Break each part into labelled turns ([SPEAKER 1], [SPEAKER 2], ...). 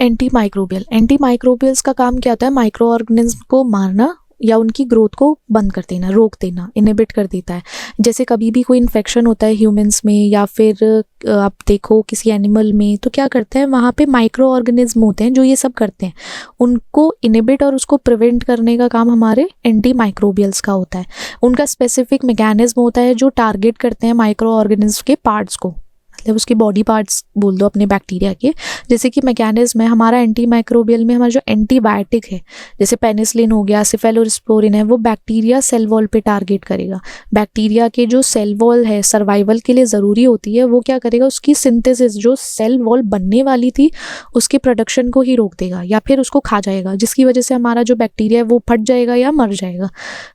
[SPEAKER 1] Anti microbials का काम क्या होता है? माइक्रो ऑर्गेनिज्म को मारना या उनकी ग्रोथ को बंद कर देना, रोक देना, इनहिबिट कर देता है। जैसे कभी भी कोई इन्फेक्शन होता है ह्यूमंस में या फिर आप देखो किसी एनिमल में, तो क्या करते हैं वहाँ पे माइक्रो ऑर्गेनिज्म होते हैं जो ये सब करते हैं, उनको इनहिबिट और उसको प्रिवेंट करने का काम हमारे एंटी माइक्रोबियल्स का होता है। उनका स्पेसिफिक मैकेनिज्म होता है जो टारगेट करते हैं माइक्रो ऑर्गेनिज्म के पार्ट्स को, मतलब उसके बॉडी पार्ट्स बोल दो अपने बैक्टीरिया के। जैसे कि मैकेनिज्म है हमारा एंटी माइक्रोबियल में, हमारा जो एंटीबायोटिक है जैसे पेनिसिलिन हो गया, सिफेलोस्पोरिन है, वो बैक्टीरिया सेल वॉल पे टारगेट करेगा। बैक्टीरिया के जो सेल वॉल है सर्वाइवल के लिए ज़रूरी होती है, वो क्या करेगा, उसकी सिंथेसिस जो सेल वॉल बनने वाली थी उसके प्रोडक्शन को ही रोक देगा या फिर उसको खा जाएगा, जिसकी वजह से हमारा जो बैक्टीरिया है वो फट जाएगा या मर जाएगा।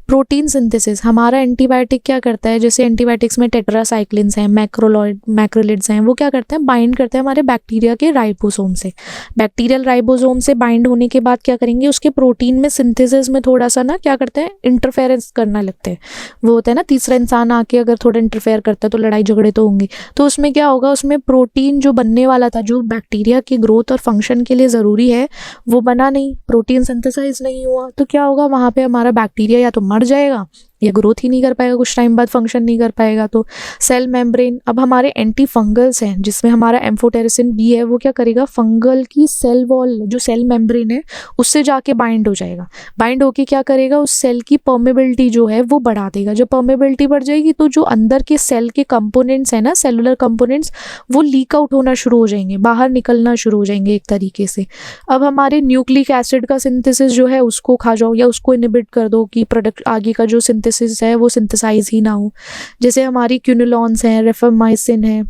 [SPEAKER 1] प्रोटीन सिंथेसिस हमारा एंटीबायोटिक क्या करता है, जैसे एंटीबायोटिक्स में टेट्रासाइक्लिन्स हैं, मैक्रोलिड्स हैं, वो क्या करते हैं, बाइंड करते हैं हमारे बैक्टीरिया के राइबोसोम से। बैक्टीरियल राइबोसोम से बाइंड होने के बाद क्या करेंगे, उसके प्रोटीन में सिंथेसिस में थोड़ा सा ना क्या करते हैं, इंटरफेरेंस करना लगते हैं। वो होता है ना तीसरा इंसान आके अगर थोड़ा इंटरफेयर करता है तो लड़ाई झगड़े तो होंगे। तो उसमें क्या होगा, उसमें प्रोटीन जो बनने वाला था, जो बैक्टीरिया की ग्रोथ और फंक्शन के लिए ज़रूरी है, वो बना नहीं, प्रोटीन सिंथेसाइज नहीं हुआ। तो क्या होगा, वहाँ पे हमारा बैक्टीरिया या तो मर जाएगा या ग्रोथ ही नहीं कर पाएगा, कुछ टाइम बाद फंक्शन नहीं कर पाएगा। तो सेल मेम्ब्रेन, अब हमारे एंटी फंगल्स हैं जिसमें हमारा एम्फोटेरिसिन बी है, वो क्या करेगा, फंगल की सेल वॉल जो सेल मेम्ब्रेन है उससे जाके बाइंड हो जाएगा। बाइंड होके क्या करेगा, उस सेल की परमेबिलिटी जो है वो बढ़ा देगा। जब परमेबिलिटी बढ़ जाएगी तो जो अंदर के सेल के कंपोनेंट्स हैं ना, सेलुलर कंपोनेंट्स, वो लीक आउट होना शुरू हो जाएंगे, बाहर निकलना शुरू हो जाएंगे एक तरीके से। अब हमारे न्यूक्लिक एसिड का सिंथेसिस जो है उसको खा जाओ या उसको इनहिबिट कर दो कि प्रोडक्ट आगे का जो सिंथेसिस है वो सिंथेसाइज ही ना हो। जैसे हमारी क्यूनुलॉन्स हैं, रिफामाइसिन है,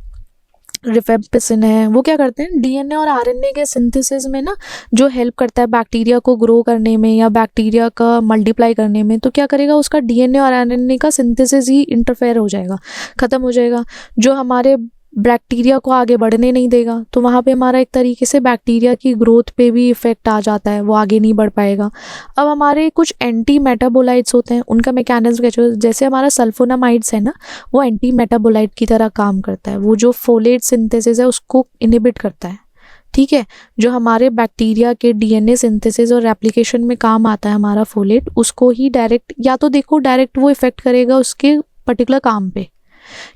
[SPEAKER 1] रिफेम्पिसिन है, वो क्या करते हैं, डीएनए और आरएनए के सिंथेसिस में ना जो हेल्प करता है बैक्टीरिया को ग्रो करने में या बैक्टीरिया का मल्टीप्लाई करने में। तो क्या करेगा, उसका डीएनए और आरएनए का सिंथेसिस ही इंटरफेयर हो जाएगा, ख़त्म हो जाएगा, जो हमारे बैक्टीरिया को आगे बढ़ने नहीं देगा। तो वहाँ पे हमारा एक तरीके से बैक्टीरिया की ग्रोथ पे भी इफ़ेक्ट आ जाता है, वो आगे नहीं बढ़ पाएगा। अब हमारे कुछ एंटी मेटाबोलाइट्स होते हैं, उनका मैकेनिज्म जैसे हमारा सल्फोनामाइड्स है ना, वो एंटी मेटाबोलाइट की तरह काम करता है। वो जो फोलेट सिंथेसिस है उसको इनहिबिट करता है, ठीक है। जो हमारे बैक्टीरिया के डीएनए सिंथेसिस और रेप्लिकेशन में काम आता है हमारा फोलेट, उसको ही डायरेक्ट, या तो देखो डायरेक्ट वो इफ़ेक्ट करेगा उसके पर्टिकुलर काम पे,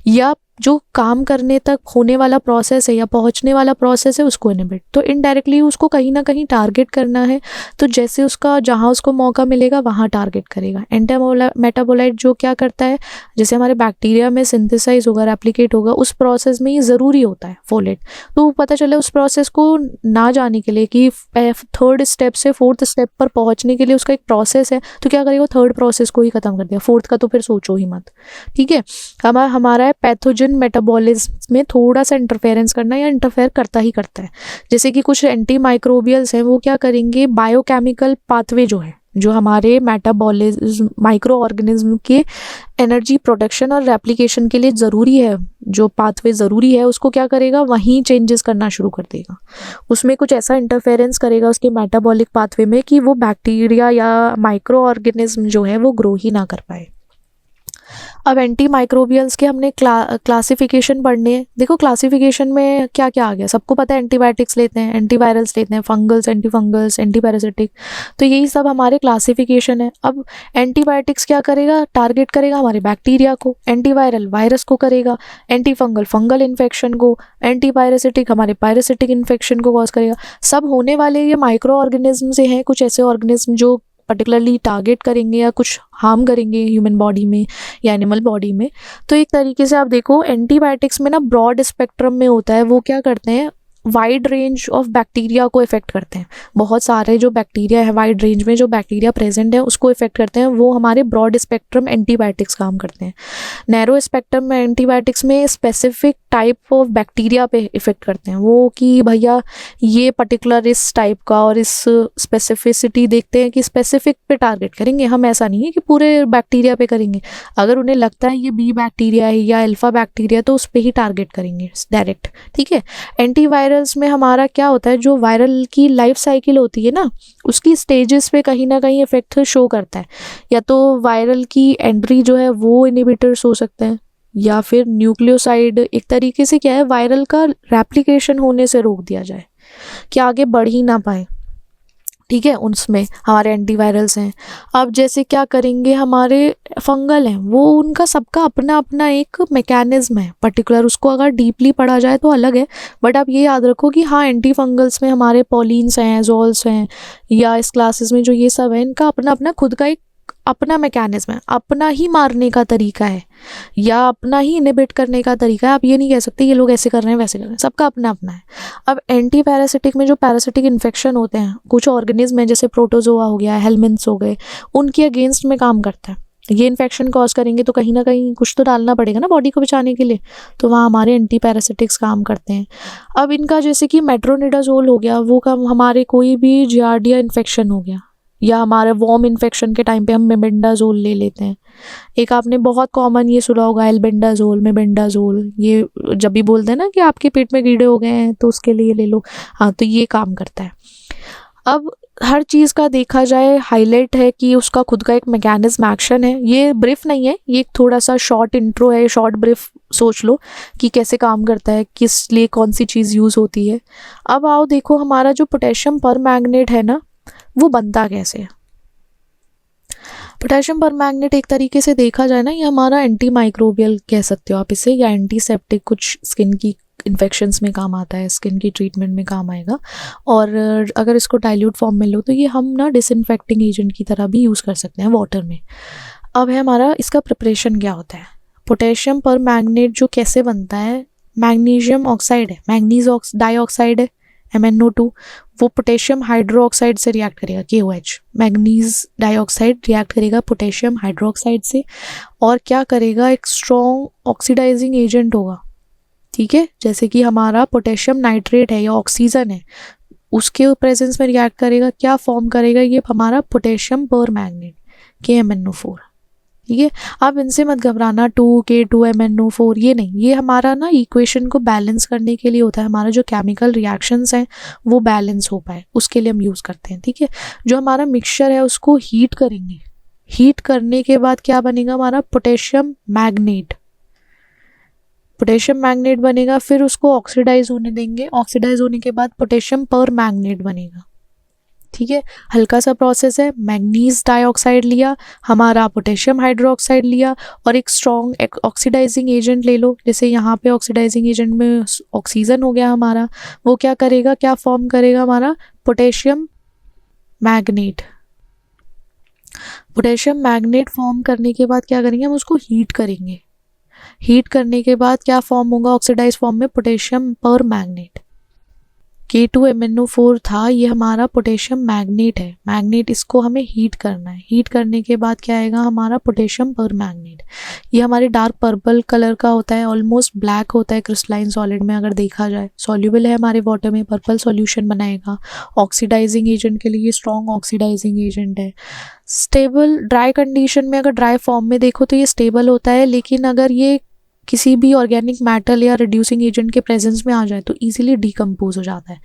[SPEAKER 1] या जो काम करने तक होने वाला प्रोसेस है या पहुंचने वाला प्रोसेस है उसको इनहिबिट। तो इनडायरेक्टली उसको कहीं ना कहीं टारगेट करना है, तो जैसे उसका जहां उसको मौका मिलेगा वहां टारगेट करेगा। एंटी मेटाबोलाइट जो क्या करता है, जैसे हमारे बैक्टीरिया में सिंथेसाइज होगा, रेप्लिकेट होगा, उस प्रोसेस में ये ज़रूरी होता है फोलेट। तो पता चले उस प्रोसेस को ना जाने के लिए कि थर्ड स्टेप से फोर्थ स्टेप पर पहुँचने के लिए उसका एक प्रोसेस है, तो क्या करेगा, थर्ड प्रोसेस को ही ख़त्म कर दिया, फोर्थ का तो फिर सोचो ही मत, ठीक है। हमारा है पैथोजन मेटाबॉलिज्म में थोड़ा सा इंटरफेरेंस करना या इंटरफेयर करता ही करता है। जैसे कि कुछ एंटी माइक्रोबियल्स हैं, वो क्या करेंगे, बायोकेमिकल पाथवे जो है, जो हमारे मेटाबॉलिज्म माइक्रो ऑर्गेनिज्म के एनर्जी प्रोडक्शन और रेप्लिकेशन के लिए ज़रूरी है, जो पाथवे ज़रूरी है, उसको क्या करेगा, वहीं चेंजेस करना शुरू कर देगा। उसमें कुछ ऐसा इंटरफेरेंस करेगा उसके मेटाबॉलिक पाथवे में कि वो बैक्टीरिया या माइक्रो ऑर्गेनिज्म जो है वो ग्रो ही ना कर पाए। अब एंटी माइक्रोबियल्स के हमने क्लासिफिकेशन पढ़ने हैं। देखो क्लासिफिकेशन में क्या क्या आ गया, सबको पता है, एंटीबायोटिक्स लेते हैं, एंटीवायरल्स लेते हैं, fungals, anti fungals, anti parasitic, तो यही सब हमारे क्लासिफिकेशन है। अब एंटीबायोटिक्स क्या करेगा, टारगेट करेगा हमारे बैक्टीरिया को, एंटीवायरल वायरस को करेगा, एंटी फंगल फंगल इन्फेक्शन को, एंटी पैरासिटिक हमारे पैरासिटिक इन्फेक्शन को कॉज करेगा। सब होने वाले ये माइक्रो ऑर्गेनिज्म से हैं, कुछ ऐसे ऑर्गेनिज्म जो पर्टिकुलरली टारगेट करेंगे या कुछ हार्म करेंगे ह्यूमन बॉडी में या एनिमल बॉडी में। तो एक तरीके से आप देखो एंटीबायोटिक्स में ना ब्रॉड स्पेक्ट्रम में होता है, वो क्या करते हैं, वाइड रेंज ऑफ बैक्टीरिया को इफेक्ट करते हैं। बहुत सारे जो बैक्टीरिया है, वाइड रेंज में जो बैक्टीरिया प्रेजेंट है उसको इफेक्ट करते हैं, वो हमारे ब्रॉड स्पेक्ट्रम एंटीबायोटिक्स काम करते हैं। नैरो स्पेक्ट्रम में एंटीबायोटिक्स में स्पेसिफिक टाइप ऑफ बैक्टीरिया पे इफेक्ट करते हैं, वो कि भैया ये पर्टिकुलर इस टाइप का, और इस स्पेसिफिसिटी देखते हैं कि स्पेसिफिक पे टारगेट करेंगे हम, ऐसा नहीं है कि पूरे बैक्टीरिया पे करेंगे। अगर उन्हें लगता है ये बी बैक्टीरिया है या अल्फा बैक्टीरिया तो उस पर ही टारगेट करेंगे डायरेक्ट, ठीक है। एंटीवायरल्स में हमारा क्या होता है, जो वायरल की लाइफ साइकिल होती है ना, उसकी स्टेजेस पे कहीं ना कहीं इफेक्ट शो करता है। या तो वायरल की एंट्री जो है वो इनहिबिटर्स हो सकते हैं, या फिर न्यूक्लियोसाइड, एक तरीके से क्या है, वायरल का रेप्लिकेशन होने से रोक दिया जाए, कि आगे बढ़ ही ना पाए, ठीक है। उसमें हमारे एंटीवायरल्स हैं। अब जैसे क्या करेंगे, हमारे फंगल हैं, वो उनका सबका अपना अपना एक मैकेनिज्म है पर्टिकुलर, उसको अगर डीपली पढ़ा जाए तो अलग है, बट आप ये याद रखो कि हाँ, एंटी फंगल्स में हमारे पॉलिन्स हैं, एजोल्स हैं, या इस क्लासेस में जो ये सब है, इनका अपना अपना खुद का एक अपना मैकेनिज्म है, अपना ही मारने का तरीका है या अपना ही इनहिबिट करने का तरीका है। आप ये नहीं कह सकते ये लोग ऐसे कर रहे हैं वैसे कर रहे हैं, सबका अपना अपना है। अब एंटी पैरासिटिक में जो पैरासिटिक इन्फेक्शन होते हैं, कुछ ऑर्गेनिज्म है जैसे प्रोटोजोआ हो गया, हेलमिन्थ्स हो गए, उनके अगेंस्ट में काम करता है। ये इन्फेक्शन कॉज करेंगे तो कहीं ना कहीं कुछ तो डालना पड़ेगा ना बॉडी को बचाने के लिए, तो वहाँ हमारे एंटी पैरासिटिक्स काम करते हैं। अब इनका जैसे कि मेट्रोनिडाजोल हो गया, वो काम हमारे कोई भी जियार्डिया इन्फेक्शन हो गया, या हमारे वॉर्म इन्फेक्शन के टाइम पे हम मेबेंडाजोल ले लेते हैं। एक आपने बहुत कॉमन ये सुना होगा, एल्बेंडाजोल, मेबेंडाजोल, ये जब भी बोलते हैं ना कि आपके पेट में कीड़े हो गए हैं तो उसके लिए ले लो, हाँ, तो ये काम करता है। अब हर चीज़ का देखा जाए हाईलाइट है कि उसका खुद का एक मैकेनिज्म एक्शन है। ये ब्रीफ नहीं है, ये एक थोड़ा सा शॉर्ट इंट्रो है, शॉर्ट ब्रीफ सोच लो कि कैसे काम करता है, किस लिए कौन सी चीज़ यूज़ होती है। अब आओ देखो, हमारा जो पोटेशियम परमैंगनेट है ना, वो बनता कैसे है। पोटेशियम परमैंगनेट एक तरीके से देखा जाए ना, ये हमारा एंटी माइक्रोबियल कह सकते हो आप इसे, या एंटीसेप्टिक, कुछ स्किन की इन्फेक्शंस में काम आता है, स्किन की ट्रीटमेंट में काम आएगा। और अगर इसको डाइल्यूट फॉर्म में लो तो ये हम ना डिसइंफेक्टिंग एजेंट की तरह भी यूज़ कर सकते हैं वाटर में। अब है हमारा इसका प्रिपरेशन क्या होता है। पोटेशियम परमैंगनेट जो कैसे बनता है, मैग्नीशियम ऑक्साइड है, मैग्नीज डाइऑक्साइड है MnO2, वो पोटेशियम हाइड्रोक्साइड से रिएक्ट करेगा, KOH, मैग्नीज डाइऑक्साइड रिएक्ट करेगा पोटेशियम हाइड्रोक्साइड से, और क्या करेगा, एक स्ट्रॉन्ग ऑक्सीडाइजिंग एजेंट होगा, ठीक है। जैसे कि हमारा पोटेशियम नाइट्रेट है या ऑक्सीजन है, उसके प्रेजेंस में रिएक्ट करेगा, क्या फॉर्म करेगा, ये हमारा पोटेशियम परमैंगनेट, KMnO4, ठीक है। आप इनसे मत घबराना 2K2MnO4, ये नहीं, ये हमारा ना इक्वेशन को बैलेंस करने के लिए होता है, हमारा जो केमिकल रिएक्शंस हैं वो बैलेंस हो पाए उसके लिए हम यूज़ करते हैं, ठीक है। जो हमारा मिक्सचर है उसको हीट करेंगे, हीट करने के बाद क्या बनेगा, हमारा पोटेशियम मैग्नेट, पोटेशियम मैग्नेट बनेगा, फिर उसको ऑक्सीडाइज होने देंगे, ऑक्सीडाइज होने के बाद पोटेशियम परमैंगनेट बनेगा, ठीक है। हल्का सा प्रोसेस है, मैग्नीज डाइऑक्साइड लिया, हमारा पोटेशियम हाइड्रोक्साइड लिया, और एक स्ट्रॉन्ग ऑक्सीडाइजिंग एजेंट ले लो, जैसे यहाँ पे ऑक्सीडाइजिंग एजेंट में ऑक्सीजन हो गया हमारा, वो क्या करेगा, क्या फॉर्म करेगा, हमारा potassium magnet. Potassium magnet form करने के बाद क्या करेंगे, हम उसको हीट करेंगे, हीट करने के बाद क्या फॉर्म होगा, ऑक्सीडाइज फॉर्म में पोटेशियम परमैंगनेट। K2MnO4 था, ये हमारा पोटेशियम मैग्नेट है, मैग्नेट, इसको हमें हीट करना है, हीट करने के बाद क्या आएगा, हमारा पोटेशियम परमैंगनेट। ये हमारे डार्क पर्पल कलर का होता है, ऑलमोस्ट ब्लैक होता है क्रिस्टलाइन सॉलिड में, अगर देखा जाए सॉल्युबल है हमारे वाटर में, पर्पल सॉल्यूशन बनाएगा। ऑक्सीडाइजिंग एजेंट के लिए स्ट्रॉन्ग ऑक्सीडाइजिंग एजेंट है। स्टेबल ड्राई कंडीशन में, अगर ड्राई फॉर्म में देखो तो ये स्टेबल होता है, लेकिन अगर ये किसी भी ऑर्गेनिक मैटर या रिड्यूसिंग एजेंट के प्रेजेंस में आ जाए तो इजीली डिकम्पोज हो जाता है।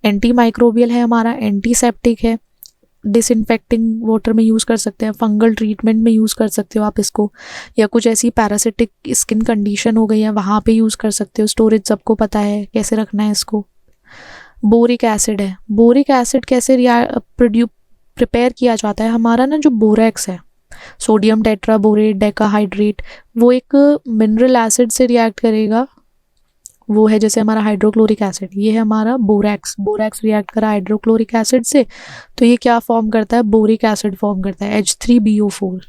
[SPEAKER 1] एंटी माइक्रोबियल है हमारा, एंटीसेप्टिक है, डिसइंफेक्टिंग वाटर में यूज़ कर सकते हैं, फंगल ट्रीटमेंट में यूज़ कर सकते हो आप इसको, या कुछ ऐसी पैरासिटिक स्किन कंडीशन हो गई है वहाँ पे यूज़ कर सकते हो। स्टोरेज सबको पता है कैसे रखना है इसको। बोरिक एसिड है, बोरिक एसिड कैसे प्रिपेयर किया जाता है, हमारा ना जो बोरेक्स है, सोडियम टेट्राबोरेट डेकाहाइड्रेट, वो एक मिनरल एसिड से रिएक्ट करेगा, वो है जैसे हमारा हाइड्रोक्लोरिक एसिड, ये है हमारा बोरेक्स, बोरेक्स रिएक्ट करा हाइड्रोक्लोरिक एसिड से, तो ये क्या फॉर्म करता है, बोरिक एसिड फॉर्म करता है, H3BO3,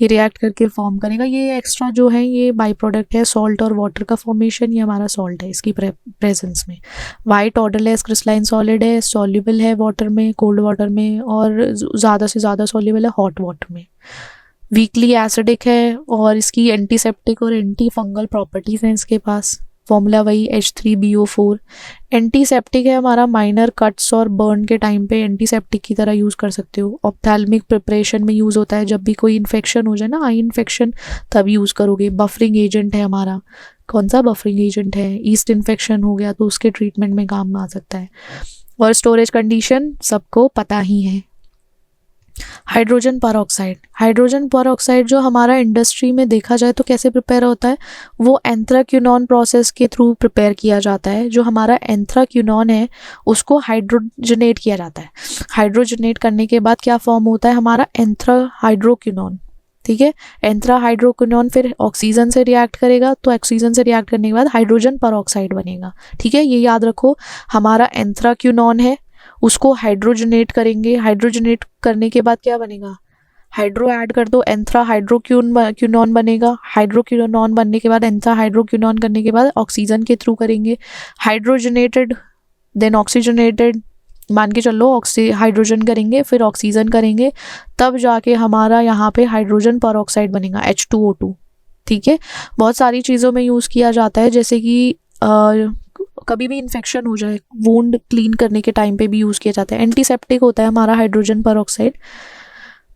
[SPEAKER 1] ये रिएक्ट करके फॉर्म करेगा। ये एक्स्ट्रा जो है ये बाई प्रोडक्ट है सॉल्ट और वाटर का फॉर्मेशन, ये हमारा सॉल्ट है इसकी प्रेजेंस में। वाइट ऑर्डरलेस क्रिस्टलाइन सॉलिड है, सॉल्युबल है वाटर में, कोल्ड वाटर में, और ज़्यादा से ज़्यादा सॉल्युबल है हॉट वाटर में। वीकली एसिडिक है, और इसकी एंटीसेप्टिक और एंटी फंगल प्रॉपर्टीज़ हैं इसके पास, फॉर्मूला वही H3BO4। एंटीसेप्टिक है हमारा, माइनर कट्स और बर्न के टाइम पे एंटीसेप्टिक की तरह यूज़ कर सकते हो। ऑप्थेल्मिक प्रिपरेशन में यूज़ होता है, जब भी कोई इन्फेक्शन हो जाए ना, आई इन्फेक्शन, तब यूज़ करोगे। बफरिंग एजेंट है हमारा, कौन सा बफरिंग एजेंट है, ईस्ट इन्फेक्शन हो गया तो उसके ट्रीटमेंट में काम आ सकता है। और स्टोरेज कंडीशन सबको पता ही है, हाइड्रोजन पर ऑक्साइड जो हमारा इंडस्ट्री में देखा जाए तो कैसे प्रिपेयर होता है, वो एंथ्राक्विनोन प्रोसेस के थ्रू प्रिपेयर किया जाता है। जो हमारा एंथ्राक्विनोन है उसको हाइड्रोजनेट किया जाता है। हाइड्रोजनेट करने के बाद क्या फॉर्म होता है हमारा एंथ्राहाइड्रोक्विनोन, ठीक है। एंथ्राहाइड्रोक्विनोन फिर ऑक्सीजन से रिएक्ट करेगा, तो ऑक्सीजन से रिएक्ट करने के बाद हाइड्रोजन पर ऑक्साइड बनेगा, ठीक है। ये याद रखो, हमारा एंथ्राक्विनोन है उसको हाइड्रोजनेट करेंगे, हाइड्रोजनेट करने के बाद क्या बनेगा, हाइड्रो ऐड कर दो, एंथ्रा हाइड्रोक्विनोन बनेगा। हाइड्रोक्विनोन बनने के बाद एंथ्रा हाइड्रोक्विनोन करने के बाद ऑक्सीजन के थ्रू करेंगे, हाइड्रोजनेटेड देन ऑक्सीजनेटेड, मान के चलो हाइड्रोजन करेंगे फिर ऑक्सीजन करेंगे, तब जाके हमारा यहाँ पे हाइड्रोजन पर ऑक्साइड बनेगा H2O2, ठीक है। बहुत सारी चीज़ों में यूज़ किया जाता है, जैसे कि कभी भी इन्फेक्शन हो जाए, वुंड क्लीन करने के टाइम पे भी यूज़ किया जाता है। एंटीसेप्टिक होता है हमारा हाइड्रोजन पर ऑक्साइड।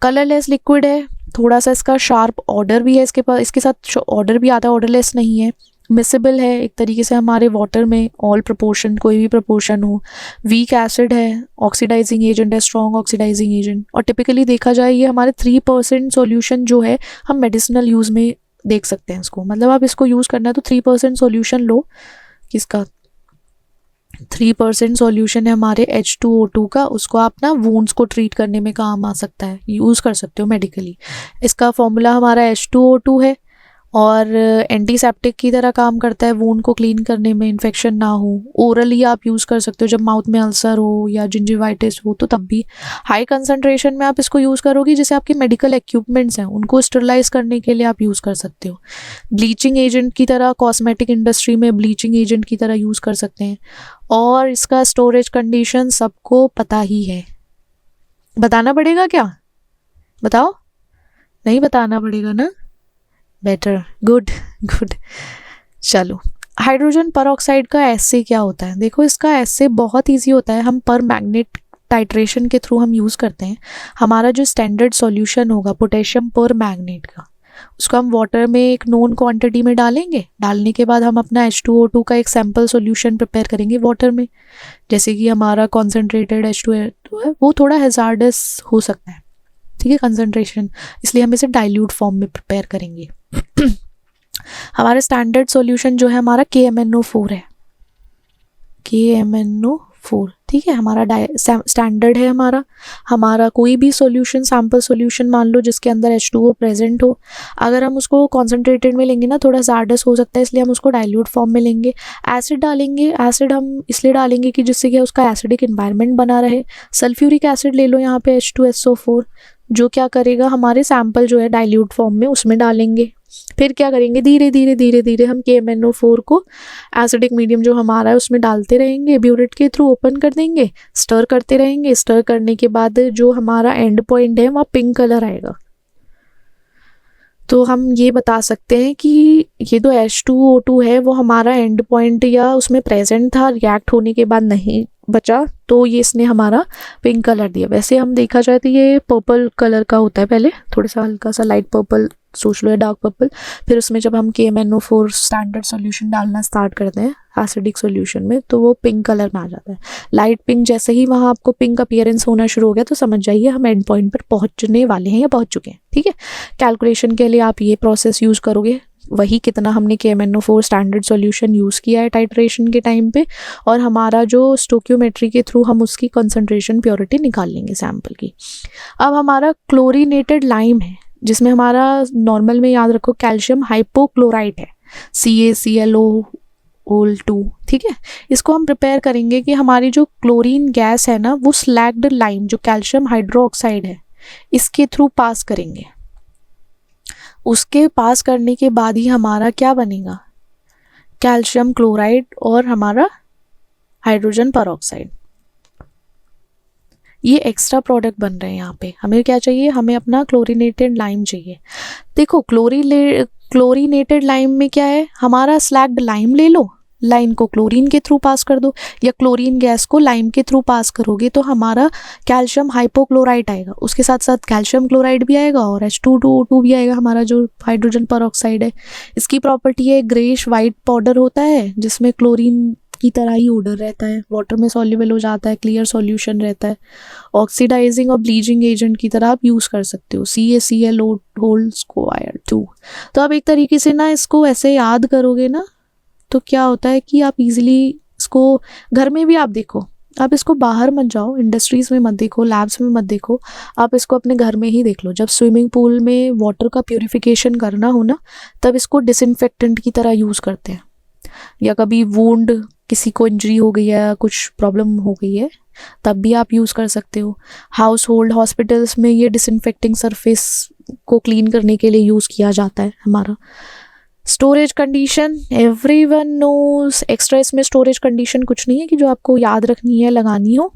[SPEAKER 1] कलरलेस लिक्विड है, थोड़ा सा इसका शार्प ऑर्डर भी है, इसके पास इसके साथ ऑर्डर भी आता है, ऑर्डरलेस नहीं है। मिसिबल है एक तरीके से हमारे वाटर में, ऑल प्रोपोर्शन, कोई भी प्रोपोर्शन हो। वीक एसिड है, ऑक्सीडाइजिंग एजेंट है, स्ट्रॉन्ग ऑक्सीडाइजिंग एजेंट। और टिपिकली देखा जाए ये हमारे 3% सॉल्यूशन जो है हम मेडिसिनल यूज़ में देख सकते हैं इसको, मतलब आप इसको यूज़ करना है तो 3% सॉल्यूशन लो, किसका 3% सॉल्यूशन है हमारे H2O2 का, उसको आप ना वुंड्स को ट्रीट करने में काम आ सकता है, यूज़ कर सकते हो मेडिकली। इसका फॉर्मूला हमारा H2O2 है और एंटीसेप्टिक की तरह काम करता है, वुंड को क्लीन करने में, इन्फेक्शन ना हो। ओरली आप यूज़ कर सकते हो जब माउथ में अल्सर हो या जिंजिवाइटिस हो, तो तब भी। हाई कंसंट्रेशन में आप इसको यूज़ करोगे, जैसे आपके मेडिकल इक्विपमेंट्स हैं उनको स्टरलाइज करने के लिए आप यूज़ कर सकते हो। ब्लीचिंग एजेंट की तरह, कॉस्मेटिक इंडस्ट्री में ब्लीचिंग एजेंट की तरह यूज़ कर सकते हैं। और इसका स्टोरेज कंडीशन सबको पता ही है, बताना पड़ेगा क्या, बताओ, नहीं बताना पड़ेगा ना, बेटर, गुड गुड। चलो, हाइड्रोजन पर ऑक्साइड का एसे क्या होता है, देखो इसका एसे बहुत इजी होता है। हम पर मैग्नेट टाइट्रेशन के थ्रू हम यूज़ करते हैं। हमारा जो स्टैंडर्ड सॉल्यूशन होगा पोटेशियम पर मैग्नेट का, उसको हम वाटर में एक नोन क्वांटिटी में डालेंगे। डालने के बाद हम अपना H2O2 का एक सैम्पल सॉल्यूशन प्रिपेयर करेंगे वाटर में। जैसे कि हमारा कॉन्सेंट्रेटेड H2O2 है, वो थोड़ा हैजार्डस हो सकता है, ठीक है, कंसंट्रेशन, इसलिए हम इसे डाइल्यूट फॉर्म में प्रिपेयर करेंगे। हमारा स्टैंडर्ड सॉल्यूशन जो है हमारा KMnO4 है, KMnO4, ठीक है, हमारा स्टैंडर्ड है। हमारा कोई भी सॉल्यूशन, सैम्पल सॉल्यूशन मान लो जिसके अंदर H2O प्रेजेंट हो, अगर हम उसको कॉन्सेंट्रेटेड में लेंगे ना थोड़ा ज़्यादा हो सकता है, इसलिए हम उसको डाइल्यूट फॉर्म में लेंगे। एसिड डालेंगे, एसिड हम इसलिए डालेंगे कि जिससे कि उसका एसिडिक इन्वायरमेंट बना रहे। सल्फ्यूरिक एसिड ले लो यहाँ पे H2SO4, जो क्या करेगा, हमारे सैम्पल जो है डाइल्यूट फॉर्म में उसमें डालेंगे। फिर क्या करेंगे, धीरे धीरे हम KMnO4 को एसिडिक मीडियम जो हमारा है उसमें डालते रहेंगे, ब्यूरेट के थ्रू ओपन कर देंगे, स्टर करते रहेंगे। स्टर करने के बाद जो हमारा एंड पॉइंट है वहाँ पिंक कलर आएगा। तो हम ये बता सकते हैं कि ये जो H2O2 है वो हमारा एंड पॉइंट या उसमें प्रेजेंट था, रिएक्ट होने के बाद नहीं बचा, तो ये इसने हमारा पिंक कलर दिया। वैसे हम देखा जाए तो ये पर्पल कलर का होता है, पहले थोड़ा सा हल्का सा लाइट पर्पल सोच लो या डार्क पर्पल। फिर उसमें जब हम KMnO4 स्टैंडर्ड सॉल्यूशन डालना स्टार्ट करते हैं एसिडिक सॉल्यूशन में, तो वो पिंक कलर में आ जाता है, लाइट पिंक। जैसे ही वहाँ आपको पिंक अपीयरेंस होना शुरू हो गया तो समझ जाइए हम एंड पॉइंट पर पहुँचने वाले हैं या पहुँच चुके हैं, ठीक है। कैलकुलेशन के लिए आप ये प्रोसेस यूज़ करोगे, वही कितना हमने KMnO4 स्टैंडर्ड सॉल्यूशन यूज़ किया है टाइट्रेशन के टाइम पे, और हमारा जो स्टोक्योमेट्री के थ्रू हम उसकी कंसंट्रेशन प्योरिटी निकाल लेंगे सैम्पल की। अब हमारा क्लोरीनेटेड लाइम है, जिसमें हमारा नॉर्मल में याद रखो कैल्शियम हाइपोक्लोराइट है, CaClO2, ठीक है। इसको हम प्रिपेयर करेंगे कि हमारी जो क्लोरीन गैस है ना वो स्लैग्ड लाइम जो कैल्शियम हाइड्रोक्साइड है इसके थ्रू पास करेंगे। उसके पास करने के बाद ही हमारा क्या बनेगा, कैल्शियम क्लोराइड और हमारा हाइड्रोजन परऑक्साइड। ये एक्स्ट्रा प्रोडक्ट बन रहे हैं यहाँ पे। हमें क्या चाहिए, हमें अपना क्लोरीनेटेड लाइम चाहिए। देखो क्लोरीनेटेड लाइम में क्या है, हमारा स्लैग्ड लाइम ले लो, लाइम को क्लोरीन के थ्रू पास कर दो, या क्लोरीन गैस को लाइम के थ्रू पास करोगे तो हमारा कैल्शियम हाइपोक्लोराइट आएगा, उसके साथ साथ कैल्शियम क्लोराइड भी आएगा और H2O2 भी आएगा, हमारा जो हाइड्रोजन परऑक्साइड है। इसकी प्रॉपर्टी है ग्रेइश वाइट पाउडर होता है जिसमें क्लोरीन की तरह ही ओडर रहता है, वाटर में सॉल्युबल हो जाता है, क्लियर सॉल्यूशन रहता है। ऑक्सीडाइजिंग और ब्लीचिंग एजेंट की तरह आप यूज़ कर सकते हो, CaCl होल स्क्वायर 2। तो आप एक तरीके से ना इसको ऐसे याद करोगे ना, तो क्या होता है कि आप इजीली इसको घर में भी आप देखो, आप इसको बाहर मत जाओ, इंडस्ट्रीज़ में मत देखो, लैब्स में मत देखो, आप इसको अपने घर में ही देख लो। जब स्विमिंग पूल में वाटर का प्यूरिफिकेशन करना हो ना, तब इसको डिसइंफेक्टेंट की तरह यूज़ करते हैं। या कभी वुंड, किसी को इंजरी हो गई है, कुछ प्रॉब्लम हो गई है, तब भी आप यूज़ कर सकते हो। हाउस होल्ड हॉस्पिटल्स में ये डिसइंफेक्टिंग सरफेस को क्लीन करने के लिए यूज़ किया जाता है हमारा। Storage condition everyone knows, extra इसमें स्टोरेज कंडीशन कुछ नहीं है कि जो आपको याद रखनी है, लगानी हो।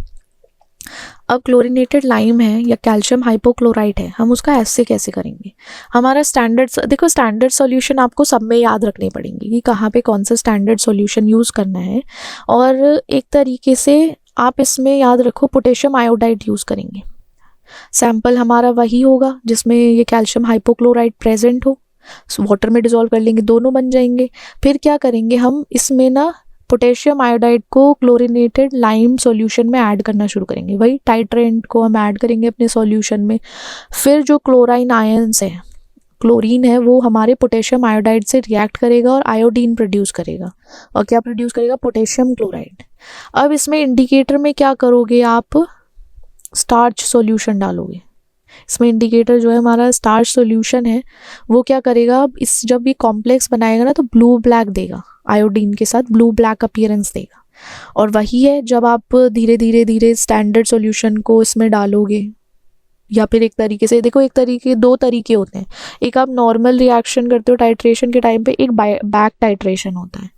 [SPEAKER 1] अब क्लोरीनेटेड लाइम है या कैल्शियम हाइपोक्लोराइट है, हम उसका ऐसे कैसे करेंगे? हमारा स्टैंडर्ड, देखो स्टैंडर्ड सॉल्यूशन आपको सब में याद रखने पड़ेंगे कि कहाँ पे कौन सा स्टैंडर्ड सॉल्यूशन यूज़ करना है। और एक तरीके से आप इसमें याद रखो पोटेशियम आयोडाइड यूज़ करेंगे। सैंपल हमारा वही होगा जिसमें ये कैल्शियम हाइपोक्लोराइट प्रेजेंट हो, वाटर में डिजोल्व कर लेंगे, दोनों बन जाएंगे। फिर क्या करेंगे हम इसमें ना, पोटेशियम आयोडाइड को क्लोरीनेटेड लाइम सॉल्यूशन में ऐड करना शुरू करेंगे, वही टाइट्रेंट को हम ऐड करेंगे अपने सॉल्यूशन में। फिर जो क्लोराइन आयंस है, क्लोरीन है, वो हमारे पोटेशियम आयोडाइड से रिएक्ट करेगा और आयोडीन प्रोड्यूस करेगा। और क्या प्रोड्यूस करेगा? Potassium chloride. अब इसमें इंडिकेटर में क्या करोगे आप? स्टार्च सॉल्यूशन डालोगे इसमें। इंडिकेटर जो है हमारा स्टार्च सॉल्यूशन है, वो क्या करेगा, अब इस जब ये कॉम्प्लेक्स बनाएगा ना, तो ब्लू ब्लैक देगा, आयोडीन के साथ ब्लू ब्लैक अपीयरेंस देगा। और वही है जब आप धीरे धीरे धीरे स्टैंडर्ड सॉल्यूशन को इसमें डालोगे, या फिर एक तरीके से देखो, दो तरीके होते हैं। एक आप नॉर्मल रिएक्शन करते हो टाइट्रेशन के टाइम पे, एक बैक टाइट्रेशन होता है।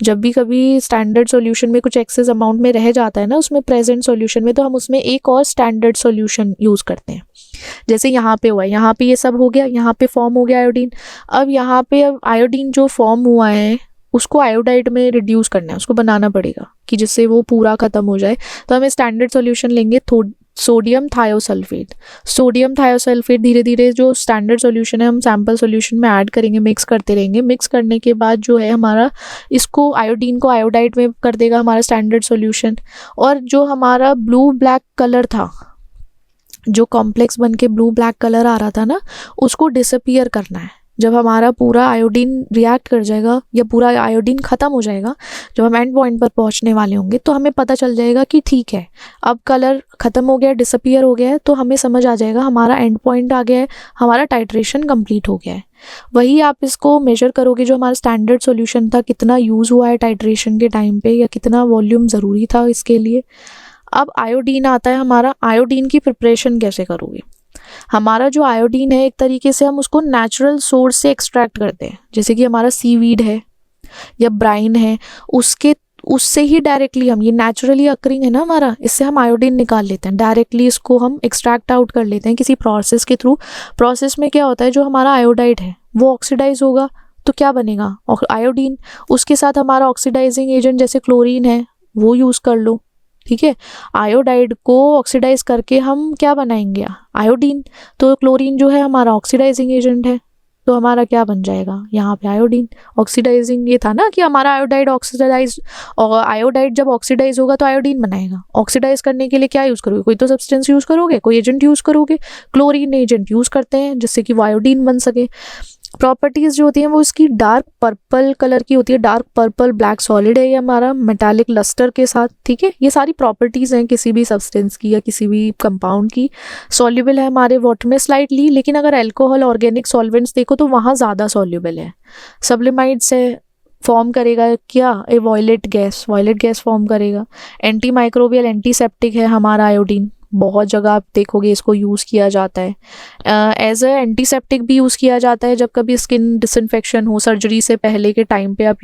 [SPEAKER 1] जब भी कभी स्टैंडर्ड सॉल्यूशन में कुछ एक्सेस अमाउंट में रह जाता है ना उसमें प्रेजेंट सॉल्यूशन में, तो हम उसमें एक और स्टैंडर्ड सॉल्यूशन यूज़ करते हैं। जैसे यहाँ पे हुआ है, यहाँ पे ये सब हो गया, यहाँ पे फॉर्म हो गया आयोडीन। अब यहाँ पे अब आयोडीन जो फॉर्म हुआ है उसको आयोडाइड में रिड्यूस करना है, उसको बनाना पड़ेगा कि जिससे वो पूरा ख़त्म हो जाए। तो हमें स्टैंडर्ड सॉल्यूशन लेंगे, सोडियम थायोसल्फेट। सोडियम थायोसल्फेट धीरे धीरे जो स्टैंडर्ड सॉल्यूशन है हम सैम्पल सॉल्यूशन में ऐड करेंगे, मिक्स करते रहेंगे। मिक्स करने के बाद जो है हमारा, इसको आयोडीन को आयोडाइड में कर देगा हमारा स्टैंडर्ड सॉल्यूशन। और जो हमारा ब्लू ब्लैक कलर था, जो कॉम्प्लेक्स बन के ब्लू ब्लैक कलर आ रहा था ना, उसको डिसअपियर करना है। जब हमारा पूरा आयोडीन रिएक्ट कर जाएगा या पूरा आयोडीन ख़त्म हो जाएगा, जब हम एंड पॉइंट पर पहुंचने वाले होंगे, तो हमें पता चल जाएगा कि ठीक है अब कलर ख़त्म हो गया है, डिसअपियर हो गया है, तो हमें समझ आ जाएगा हमारा एंड पॉइंट आ गया है, हमारा टाइट्रेशन कंप्लीट हो गया है। वही आप इसको मेजर करोगे, जो हमारा स्टैंडर्ड सॉल्यूशन था कितना यूज़ हुआ है टाइट्रेशन के टाइम पे, या कितना वॉल्यूम ज़रूरी था इसके लिए। अब आयोडीन आता है हमारा। आयोडीन की प्रिपरेशन कैसे करोगे? हमारा जो आयोडीन है, एक तरीके से हम उसको नेचुरल सोर्स से एक्सट्रैक्ट करते हैं। जैसे कि हमारा सीवीड है या ब्राइन है, उससे ही डायरेक्टली हम, ये नेचुरली अकरिंग है ना हमारा, इससे हम आयोडीन निकाल लेते हैं डायरेक्टली, इसको हम एक्सट्रैक्ट आउट कर लेते हैं किसी प्रोसेस के थ्रू। प्रोसेस में क्या होता है, जो हमारा आयोडाइड है वो ऑक्सीडाइज होगा, तो क्या बनेगा? आयोडीन। उसके साथ हमारा ऑक्सीडाइजिंग एजेंट जैसे क्लोरीन है वो यूज़ कर लो, ठीक है। आयोडाइड को ऑक्सीडाइज करके हम क्या बनाएंगे? आयोडीन। तो क्लोरीन जो है हमारा ऑक्सीडाइजिंग एजेंट है, तो हमारा क्या बन जाएगा यहाँ पे? आयोडीन। ऑक्सीडाइजिंग ये था ना कि हमारा आयोडाइड ऑक्सीडाइज, और आयोडाइड जब ऑक्सीडाइज होगा तो आयोडीन बनाएगा। ऑक्सीडाइज करने के लिए क्या यूज़ करोगे? कोई तो सब्सटेंस यूज़ करोगे, कोई एजेंट यूज़ करोगे। क्लोरीन एजेंट यूज़ करते हैं जिससे कि वो आयोडीन बन सके। प्रॉपर्टीज़ जो होती हैं वो इसकी डार्क पर्पल कलर की होती है। डार्क पर्पल ब्लैक सॉलिड है ये हमारा, मेटालिक लस्टर के साथ, ठीक है। ये सारी प्रॉपर्टीज़ हैं किसी भी सब्सटेंस की या किसी भी कंपाउंड की। सॉल्युबल है हमारे वाटर में स्लाइटली, लेकिन अगर अल्कोहल ऑर्गेनिक सॉल्वेंट्स देखो तो वहाँ ज़्यादा सॉल्युबल है। सब्लिमाइड से फॉर्म करेगा क्या? ए वॉयलेट गैस फॉर्म करेगा। एंटी माइक्रोबियल एंटीसेप्टिक है हमारा आयोडीन, बहुत जगह आप देखोगे इसको यूज़ किया जाता है। एज अ एंटीसेप्टिक भी यूज़ किया जाता है जब कभी स्किन डिसइंफेक्शन हो, सर्जरी से पहले के टाइम पे आप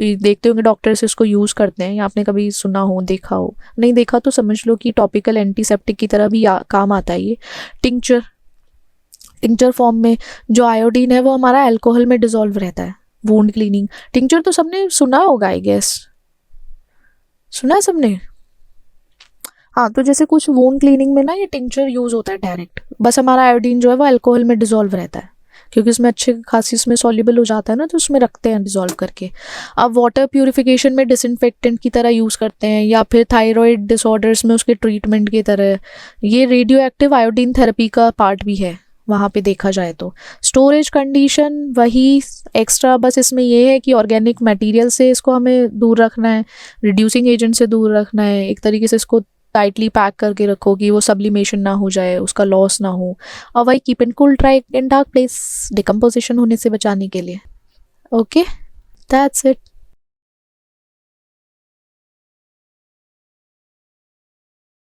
[SPEAKER 1] देखते होंगे डॉक्टर्स इसको यूज़ करते हैं, या आपने कभी सुना हो, देखा हो। नहीं देखा तो समझ लो कि टॉपिकल एंटीसेप्टिक की तरह भी काम आता है ये। टिंचर फॉर्म में जो आयोडीन है वो हमारा अल्कोहल में डिजोल्व रहता है। वुंड क्लीनिंग टिंचर तो सबने सुना होगा, आई गेस सुना है सबने। हाँ, तो जैसे कुछ वुंड क्लीनिंग में ना ये टिंचर यूज़ होता है डायरेक्ट, बस हमारा आयोडीन जो है वो अल्कोहल में डिजोल्व रहता है, क्योंकि उसमें अच्छे खासी उसमें सॉल्युबल हो जाता है ना, तो उसमें रखते हैं डिज़ोल्व करके। अब वाटर प्यूरिफिकेशन में डिसइंफेक्टेंट की तरह यूज़ करते हैं, या फिर थायराइड डिसऑर्डर्स में उसके ट्रीटमेंट की तरह। ये रेडियो एक्टिव आयोडीन थेरेपी का पार्ट भी है वहाँ पे देखा जाए तो। स्टोरेज कंडीशन वही एक्स्ट्रा, बस इसमें ये है कि ऑर्गेनिक मटेरियल से इसको हमें दूर रखना है, रिड्यूसिंग एजेंट से दूर रखना है, एक तरीके से इसको टाइटली पैक करके रखो कि वो सब्लिमेशन ना हो जाए, उसका लॉस ना हो। और वही keep in cool, dry in dark place, decomposition होने से बचाने के लिए। Okay, that's it.